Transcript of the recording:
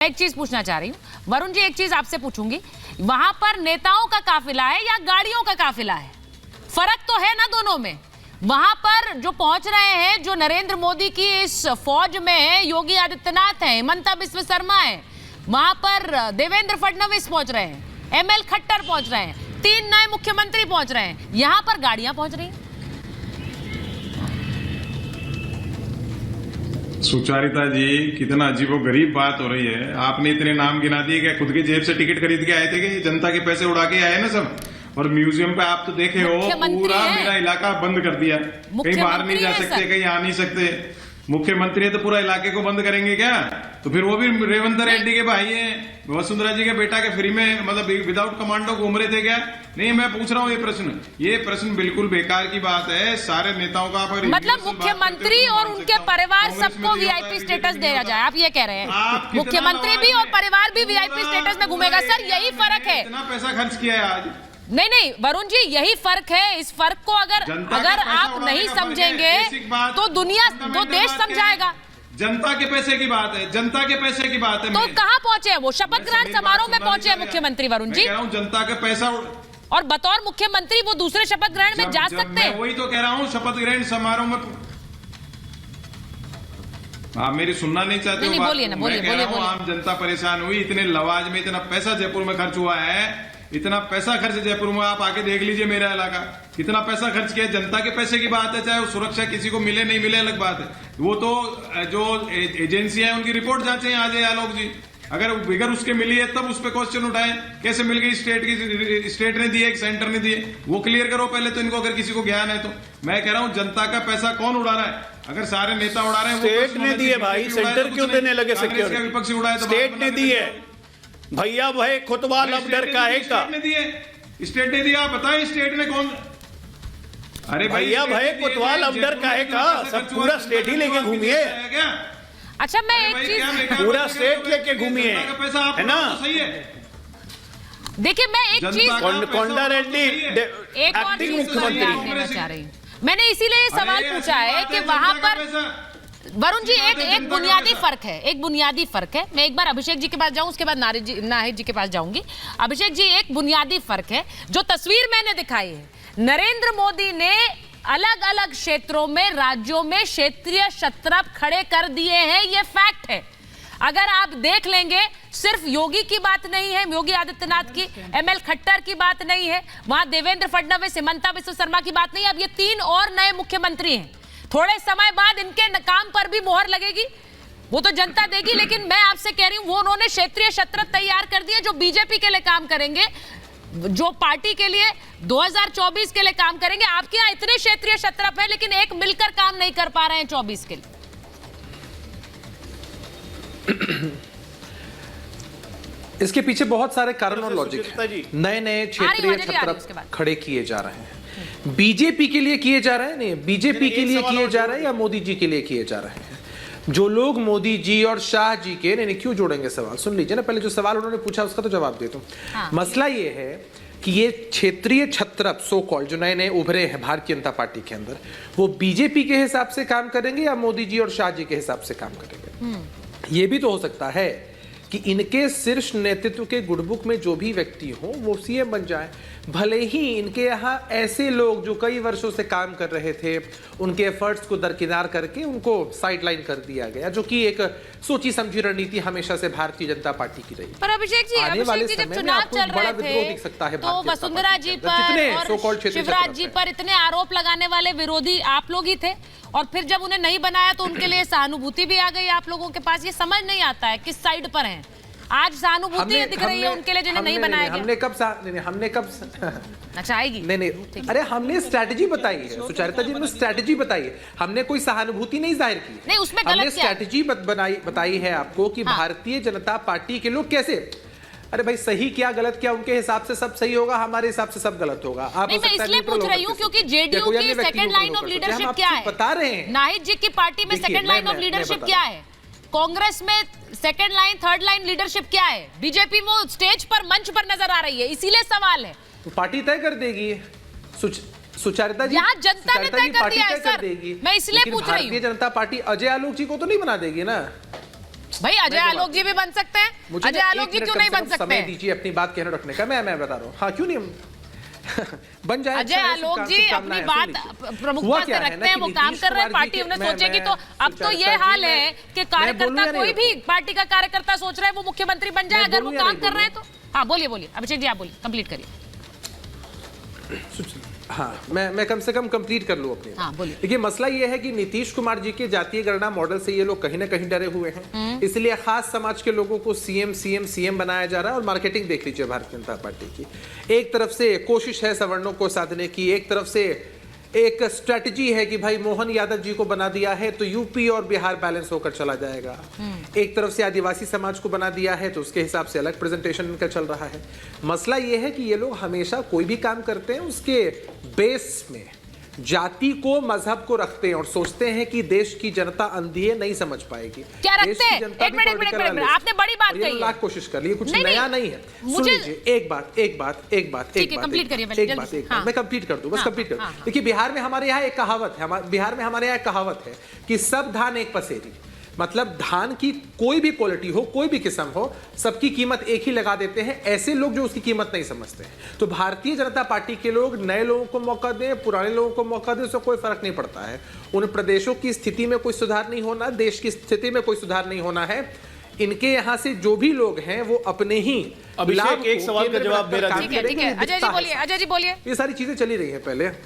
एक चीज पूछना चाह रही हूँ वरुण जी, एक चीज आपसे पूछूंगी, वहां पर नेताओं का काफिला है या गाड़ियों का काफिला है? फर्क तो है ना दोनों में। वहां पर जो पहुंच रहे हैं, जो नरेंद्र मोदी की इस फौज में है, योगी आदित्यनाथ है, हिमंता बिस्व शर्मा है, वहां पर देवेंद्र फडणवीस पहुंच रहे हैं, एमएल खट्टर पहुंच रहे हैं, 3 नए मुख्यमंत्री पहुंच रहे हैं, यहां पर गाड़ियां पहुंच रही हैं। सुचारिता जी, कितना अजीबो गरीब बात हो रही है। आपने इतने नाम गिना दिए, क्या खुद की जेब से टिकट खरीद के आए थे कि जनता के पैसे उड़ा के आए ना सब? और म्यूजियम पे आप तो देखे हो, पूरा मेरा इलाका बंद कर दिया, कहीं बाहर नहीं जा सकते, कहीं आ नहीं सकते। मुख्यमंत्री है तो पूरा इलाके को बंद करेंगे क्या? तो फिर वो भी रेवंत रेड्डी के भाई है, वसुंधरा जी के बेटा के फ्री में, मतलब विदाउट कमांडो घूम रहे थे क्या? नहीं, मैं पूछ रहा हूँ ये प्रश्न बिल्कुल बेकार की बात है। सारे नेताओं का मतलब मुख्यमंत्री और उनके परिवार सबको वीआईपी स्टेटस दिया जाए, आप ये कह रहे हैं? मुख्यमंत्री भी और परिवार भी वीआईपी स्टेटस में घूमेगा? सर यही फर्क है। इतना पैसा खर्च किया है आज। नहीं वरुण जी, यही फर्क है। इस फर्क को अगर आप नहीं समझेंगे तो दुनिया, तो देश समझाएगा। जनता के पैसे की बात है, जनता के पैसे की बात है। तो कहाँ पहुंचे वो? शपथ ग्रहण समारोह में पहुंचे हैं मुख्यमंत्री वरुण जी। जनता का पैसा, और बतौर मुख्यमंत्री वो दूसरे शपथ ग्रहण में जा सकते हैं। वही तो कह रहा हूँ, शपथ ग्रहण समारोह में आप मेरी सुनना नहीं चाहते? नहीं, बोलिए ना, बोलिए। आम जनता परेशान हुई, इतने लवाज में इतना पैसा जयपुर में खर्च हुआ है, इतना पैसा खर्च जयपुर में, आप आके देख लीजिए मेरा इलाका कितना पैसा खर्च किया। जनता के पैसे की बात है, चाहे वो सुरक्षा किसी को मिले नहीं मिले अलग बात है। वो तो जो एजेंसी है उनकी रिपोर्ट जांचें आ जाए आलोक जी। अगर बिगर उसके मिली है तब उस पर क्वेश्चन उठाएं, कैसे मिल गई स्टेट ने दिए, सेंटर ने दिए, वो क्लियर करो पहले तो इनको, अगर किसी को ज्ञान है तो। मैं कह रहा हूं जनता का पैसा कौन उड़ा रहा है? अगर सारे नेता उड़ा रहे हैं, स्टेट ने दिए भाई, सेंटर क्यों देने लगे? सिक्योरिटी विपक्षी उड़ाए तो स्टेट ने दिए भैया, भाई खुतवाल अब डर का है का? स्टेट ने दिया, बताएं स्टेट ने कौन? अरे भैया भाई खुतवाल अब डर का है का? सब पूरा स्टेट ही लेके घूमिए। अच्छा, मैं एक चीज, पूरा स्टेट लेके घूमिए, है ना? देखिए मैं एक चीज, कोंडा रेड्डी एक और एक्टिंग चीज मुख्यमंत्री चाह रही हूँ। मैंने इसीलिए सवाल पूछा है कि वहां पर वरुण जी एक बुनियादी फर्क है, एक बुनियादी फर्क है। मैं एक बार अभिषेक जी के पास जाऊं, उसके बाद नाहिद जी के पास जाऊंगी। अभिषेक जी, एक बुनियादी फर्क है जो तस्वीर मैंने दिखाई है। नरेंद्र मोदी ने अलग अलग क्षेत्रों में, राज्यों में क्षेत्रीय शत्रप खड़े कर दिए हैं, ये फैक्ट है। अगर आप देख लेंगे, सिर्फ योगी की बात नहीं है, योगी आदित्यनाथ की, एमएल खट्टर की बात नहीं है, वहां देवेंद्र फडणवीस, हिमंता बिस्व शर्मा की बात नहीं है। अब ये 3 और नए मुख्यमंत्री हैं। थोड़े समय बाद इनके काम पर भी मोहर लगेगी, वो तो जनता देगी। लेकिन मैं आपसे कह रही हूं, वो उन्होंने क्षेत्रीय शत्रप तैयार कर दिए जो बीजेपी के लिए काम करेंगे, जो पार्टी के लिए 2024 के लिए काम करेंगे। आपके यहाँ इतने क्षेत्रीय शत्रप हैं, लेकिन एक मिलकर काम नहीं कर पा रहे हैं 24 के लिए। इसके पीछे बहुत सारे कारण और लॉजिक है। नए क्षेत्रीय शत्रप खड़े किए जा रहे हैं, बीजेपी के लिए किए जा रहे हैं, नहीं बीजेपी के लिए किए जा रहे हैं या मोदी जी के लिए किए जा रहे हैं? जो लोग मोदी जी और शाह जी के, नहीं क्यों जोड़ेंगे सवाल, सुन लीजिए ना, पहले जो सवाल उन्होंने पूछा उसका तो जवाब दे दूं। मसला ये है कि ये क्षेत्रीय छत्रप सो कॉल्ड जो नए उभरे हैं भारतीय जनता पार्टी के अंदर, वो बीजेपी के हिसाब से काम करेंगे या मोदी जी और शाह जी के हिसाब से काम करेंगे? ये भी तो हो सकता है कि इनके शीर्ष नेतृत्व के गुडबुक में जो भी व्यक्ति हो वो सीएम बन जाए। भले ही इनके यहाँ ऐसे लोग जो कई वर्षों से काम कर रहे थे, उनके एफर्ट्स को दरकिनार करके उनको साइडलाइन कर दिया गया, जो कि एक सोची समझी रणनीति हमेशा से भारतीय जनता पार्टी की रही। पर अभिषेक जी, जब चुनाव चल रहे थे तो वसुंधरा जी पर और शिवराज जी पर इतने आरोप लगाने वाले विरोधी आप लोग ही थे, और फिर जब उन्हें नहीं बनाया तो उनके लिए सहानुभूति भी आ गई आप लोगों के पास। ये समझ नहीं आता है किस साइड पर हैं। आज सहानुभूति दिख रही है उनके लिए जिन्हें नहीं बनाया गया। हमने कब अच्छा आएगी? नहीं, अरे हमने स्ट्रैटेजी बताई है सुचारिता जी, हमने स्ट्रैटेजी बताई है, हमने कोई सहानुभूति नहीं जाहिर की। नहीं, उसमें हमने स्ट्रैटेजी बताई है आपको कि भारतीय जनता पार्टी के लोग कैसे, अरे भाई सही क्या गलत क्या, उनके हिसाब से सब सही होगा, हमारे हिसाब से सब गलत होगा। आप नहीं, मैं इसलिए पूछ रही हूँ क्योंकि जेडीयू की सेकंड लाइन ऑफ लीडरशिप क्या है बता रहे हैं। नाहिद जी की पार्टी में सेकंड लाइन ऑफ लीडरशिप क्या है? कांग्रेस में second line, third line leadership क्या है? बीजेपी वो स्टेज पर, मंच पर नजर आ रही है, इसीलिए सवाल है। पार्टी तय कर देगी सुचारिता जी, यहाँ जनता ने तय कर दिया है सर, मैं इसलिए पूछ रही हूँ। भारतीय जनता पार्टी अजय आलोक जी को तो नहीं बना देगी ना? भाई अजय आलोक जी भी बन सकते हैं, मुझे अजय आलोक जी क्यों नहीं बन सकते? समय दीजिए अपनी बात कहने रखने का, मैं बता रहा हूँ। हाँ क्यों नहीं बन जाए। अजय आलोक जी अपनी बात प्रमुखता से रखते हैं, वो काम कर रहे हैं, पार्टी उन्हें सोचेगी। तो अब तो ये हाल है कि कार्यकर्ता, कोई भी पार्टी का कार्यकर्ता सोच रहा है वो मुख्यमंत्री बन जाए अगर वो काम कर रहे हैं तो। हाँ बोलिए अभिषेक जी, आप बोलिए, कंप्लीट करिए। हाँ मैं कम से कम कंप्लीट कर लूं अपनी। हाँ बोलिए। देखिए मसला ये है कि नीतीश कुमार जी के जातीय गणना मॉडल से ये लोग कहीं ना कहीं डरे हुए हैं, इसलिए खास समाज के लोगों को सीएम बनाया जा रहा है। और मार्केटिंग देख लीजिए भारतीय जनता पार्टी की, एक तरफ से कोशिश है सवर्णों को साधने की, एक तरफ से एक स्ट्रेटजी है कि भाई मोहन यादव जी को बना दिया है तो यूपी और बिहार बैलेंस होकर चला जाएगा। एक तरफ से आदिवासी समाज को बना दिया है तो उसके हिसाब से अलग प्रेजेंटेशन इनका चल रहा है। मसला ये है कि ये लोग हमेशा कोई भी काम करते हैं उसके बेस में जाति को, मजहब को रखते हैं और सोचते हैं कि देश की जनता अंधी है, नहीं समझ पाएगी। क्या रखते हैं? एक मिनट, आपने बड़ी बात कही है। लाख कोशिश कर ली, कुछ नया नहीं है। सुन लीजिए एक बात मैं कंप्लीट कर दूं, बस कंप्लीट कर दूं। देखिए बिहार में हमारे यहाँ एक कहावत है कि सब धान एक पसेरी। मतलब धान की कोई भी क्वालिटी हो, कोई भी किस्म हो, सबकी कीमत एक ही लगा देते हैं ऐसे लोग जो उसकी कीमत नहीं समझते हैं। तो भारतीय जनता पार्टी के लोग नए लोगों को मौका दें, पुराने लोगों को मौका दें, उससे कोई फर्क नहीं पड़ता है। उन प्रदेशों की स्थिति में कोई सुधार नहीं होना, देश की स्थिति में कोई सुधार नहीं होना है। इनके यहाँ से जो भी लोग हैं वो अपने ही अभिषेक एक सवाल का जवाब मेरा। ठीक है अजय जी बोलिए। ये सारी चीजें चली रही है पहले।